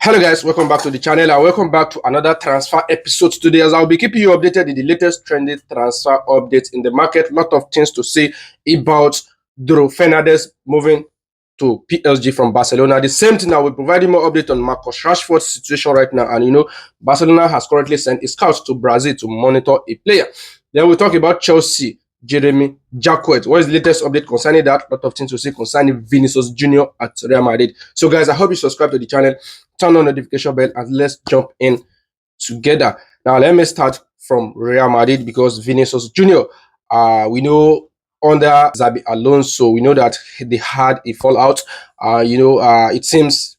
Hello guys, welcome back to the channel and welcome back to another transfer episode today, as I'll be keeping you updated in the latest trending transfer updates in the market. Lot of things to say about Dona Fernandez moving to PSG from Barcelona. The same thing, I will provide you more update on Marcus Rashford's situation right now. And Barcelona has currently sent a scout to Brazil to monitor a player. Then we'll talk about Chelsea, Jeremy Jacquet. What is the latest update concerning that? A lot of things to say concerning Vinicius Jr. at Real Madrid. So guys, I hope you subscribe to the channel, turn on the notification bell, and let's jump in together. Now let me start from Real Madrid, because Vinicius Jr. We know under Xabi Alonso, we know that they had a fallout. It seems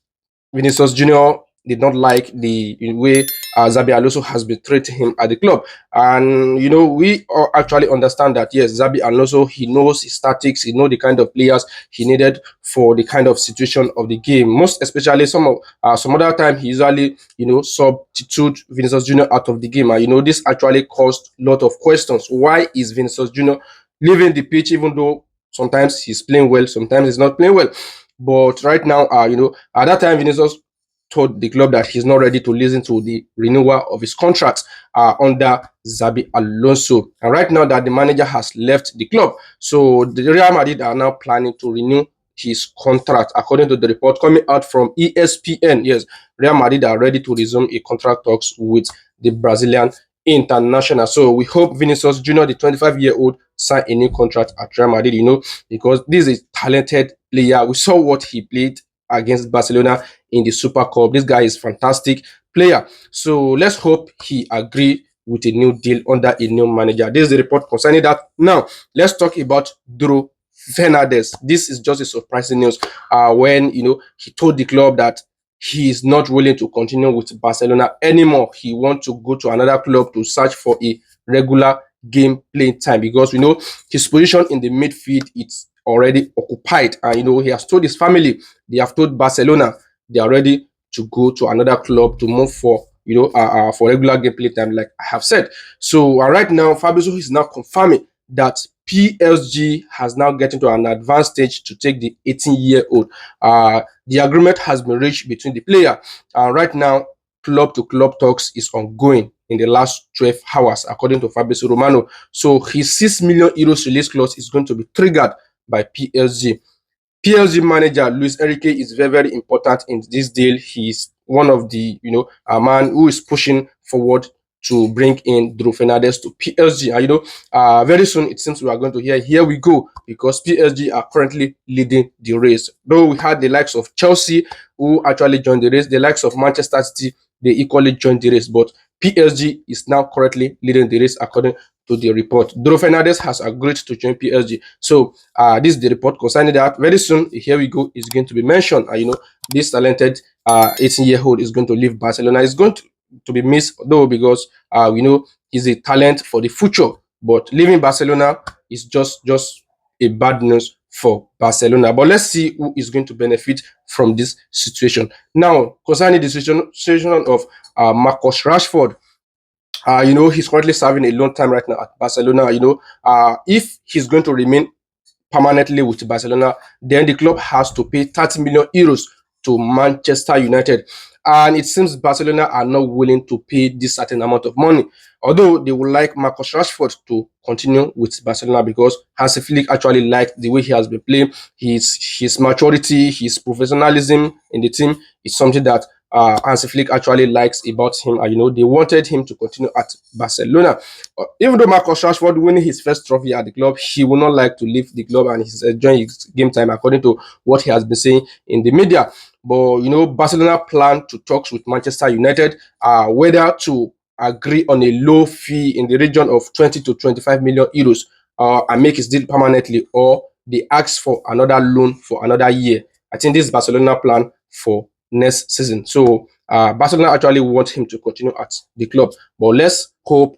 Vinicius Jr. did not like the way Xabi Alonso has been treating him at the club. And, we all actually understand that, yes, Xabi Alonso, he knows his tactics, he knows the kind of players he needed for the kind of situation of the game. Most especially some other time, he usually, substitute Vinicius Jr. out of the game. And, this actually caused a lot of questions. Why is Vinicius Jr. leaving the pitch, even though sometimes he's playing well, sometimes he's not playing well? But right now, at that time, Vinicius told the club that he's not ready to listen to the renewal of his contract under Xabi Alonso. And right now that the manager has left the club, so the Real Madrid are now planning to renew his contract. According to the report coming out from ESPN, yes, Real Madrid are ready to resume a contract talks with the Brazilian international. So we hope Vinicius Jr., the 25-year-old, sign a new contract at Real Madrid, because this is a talented player. We saw what he played against Barcelona in the Super Cup. This guy is fantastic player. So let's hope he agree with a new deal under a new manager. This is the report concerning that. Now, let's talk about Dona Fernandez. This is just a surprising news when, he told the club that he is not willing to continue with Barcelona anymore. He wants to go to another club to search for a regular game playing time, because we know his position in the midfield is already occupied. And he has told his family, they have told Barcelona they are ready to go to another club to move for for regular gameplay time, like I have said. So right now, Fabrizio is now confirming that PSG has now gotten to an advanced stage to take the 18-year-old. The agreement has been reached between the player. Right now, club-to-club talks is ongoing in the last 12 hours, according to Fabrizio Romano. So his €6 million release clause is going to be triggered by PSG. PSG manager Luis Enrique is very, very important in this deal. He's one of the, a man who is pushing forward to bring in Dona Fernandez to PSG. And very soon it seems we are going to hear, here we go, because PSG are currently leading the race. Though we had the likes of Chelsea who actually joined the race, the likes of Manchester City, they equally joined the race, but PSG is now currently leading the race according to the report. Dona Fernandez has agreed to join PSG. So this is the report concerning that. Very soon, here we go, is going to be mentioned. This talented 18-year-old is going to leave Barcelona. It's going to be missed, though, because we know he's a talent for the future. But leaving Barcelona is just a bad news for Barcelona. But let's see who is going to benefit from this situation. Now, concerning the situation of Marcus Rashford, he's currently serving a long time right now at Barcelona. If he's going to remain permanently with Barcelona, then the club has to pay €30 million to Manchester United. And it seems Barcelona are not willing to pay this certain amount of money, although they would like Marcus Rashford to continue with Barcelona, because Hansi Flick actually liked the way he has been playing. His maturity, his professionalism in the team is something that Hansi Flick actually likes about him. And they wanted him to continue at Barcelona. Even though Marcus Rashford winning his first trophy at the club, he would not like to leave the club, and he's enjoying his game time according to what he has been saying in the media. But Barcelona plan to talks with Manchester United whether to agree on a low fee in the region of 20 to 25 million euros and make his deal permanently, or they ask for another loan for another year. I think this is Barcelona plan for next season. So Barcelona actually want him to continue at the club, but let's hope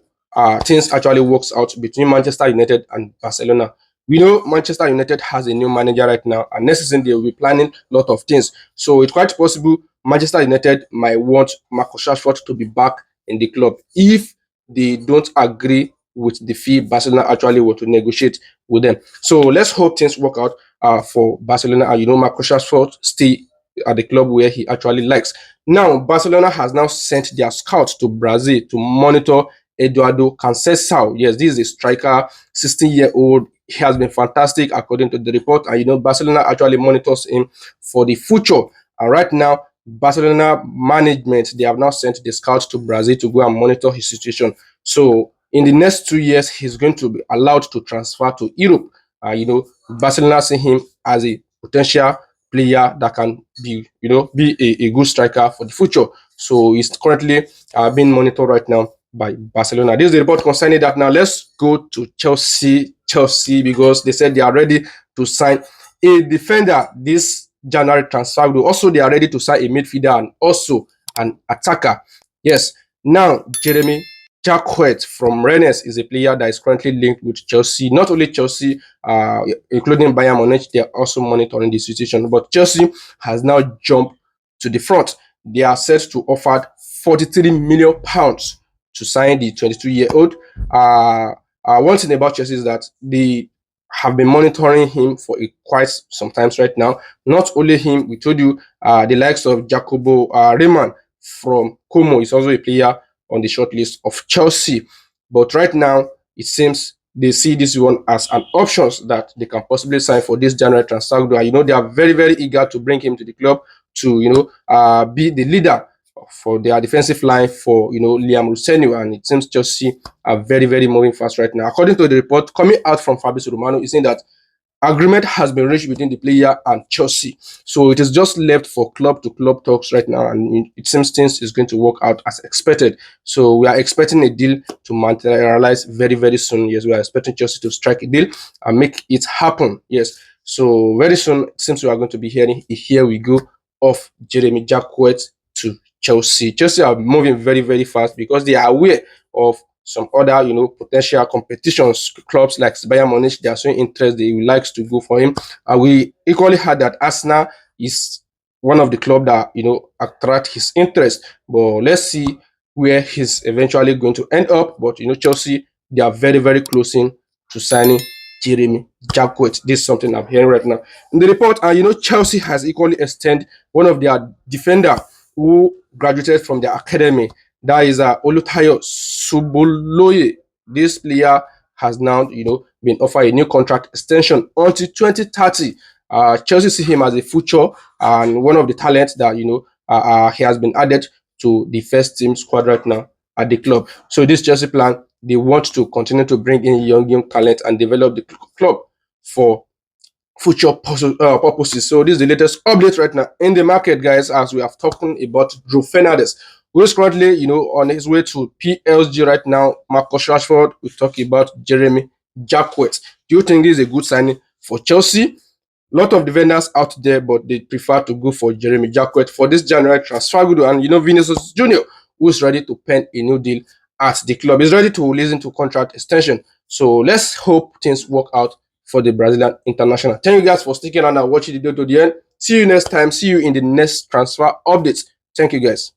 things actually works out between Manchester United and Barcelona. We know Manchester United has a new manager right now, and next season they will be planning a lot of things. So it's quite possible Manchester United might want Marcus Rashford to be back in the club if they don't agree with the fee Barcelona actually want to negotiate with them. So let's hope things work out for Barcelona, and Marcus Rashford stay at the club where he actually likes. Now, Barcelona has now sent their scouts to Brazil to monitor Eduardo Cancelo. Yes, this is a striker, 16-year-old. He has been fantastic according to the report, and Barcelona actually monitors him for the future. And right now, Barcelona management, they have now sent the scouts to Brazil to go and monitor his situation. So in the next 2 years, he's going to be allowed to transfer to Europe. Barcelona see him as a potential player that can be a good striker for the future. So he's currently being monitored right now by Barcelona. This is the report concerning that. Now let's go to Chelsea. Chelsea, because they said they are ready to sign a defender this January transfer window. Also, they are ready to sign a midfielder and also an attacker. Yes. Now, Jeremy Jacquet from Rennes is a player that is currently linked with Chelsea. Not only Chelsea, including Bayern Munich, they are also monitoring the situation. But Chelsea has now jumped to the front. They are set to offer £43 million to sign the 22-year-old. One thing about Chelsea is that they have been monitoring him for quite some times right now. Not only him, we told you the likes of Jacobo Reyman from Como is also a player on the short list of Chelsea. But right now, it seems they see this one as an option that they can possibly sign for this January transfer window. They are very, very eager to bring him to the club to, be the leader for their defensive line for, Liam Rosselló. And it seems Chelsea are very, very moving fast right now. According to the report coming out from Fabrizio Romano, is saying that agreement has been reached between the player and Chelsea. So it is just left for club-to-club talks right now, and it seems things is going to work out as expected. So we are expecting a deal to materialize very, very soon. Yes, we are expecting Chelsea to strike a deal and make it happen. Yes. So very soon, it seems we are going to be hearing a here we go of Jeremy Jacquet to Chelsea. Chelsea are moving very, very fast because they are aware of some other, potential competitions. Clubs like Bayern Munich, they are showing interest. They would like to go for him. And we equally heard that Arsenal is one of the clubs that, attract his interest. But let's see where he's eventually going to end up. But, Chelsea, they are very, very close in to signing Jeremy Jacquet. This is something I'm hearing right now. In the report, Chelsea has equally extended one of their defender who graduated from the academy. That is Olutayo Suboloye. This player has now, been offered a new contract extension until 2030. Chelsea see him as a future and one of the talents that, he has been added to the first team squad right now at the club. So this Chelsea plan, they want to continue to bring in young talent and develop the club for future purposes. So this is the latest update right now in the market, guys, as we have talking about Drew Fernandez, who is currently, on his way to PSG right now. Marcus Rashford, we talk about Jeremy Jacquet. Do you think this is a good signing for Chelsea? A lot of the vendors out there, but they prefer to go for Jeremy Jacquet for this January transfer window. And Vinicius Junior, who is ready to pen a new deal at the club, is ready to listen to contract extension. So let's hope things work out for the Brazilian international. Thank you guys for sticking on and watching the video to the end. See you next time. See you in the next transfer updates. Thank you guys.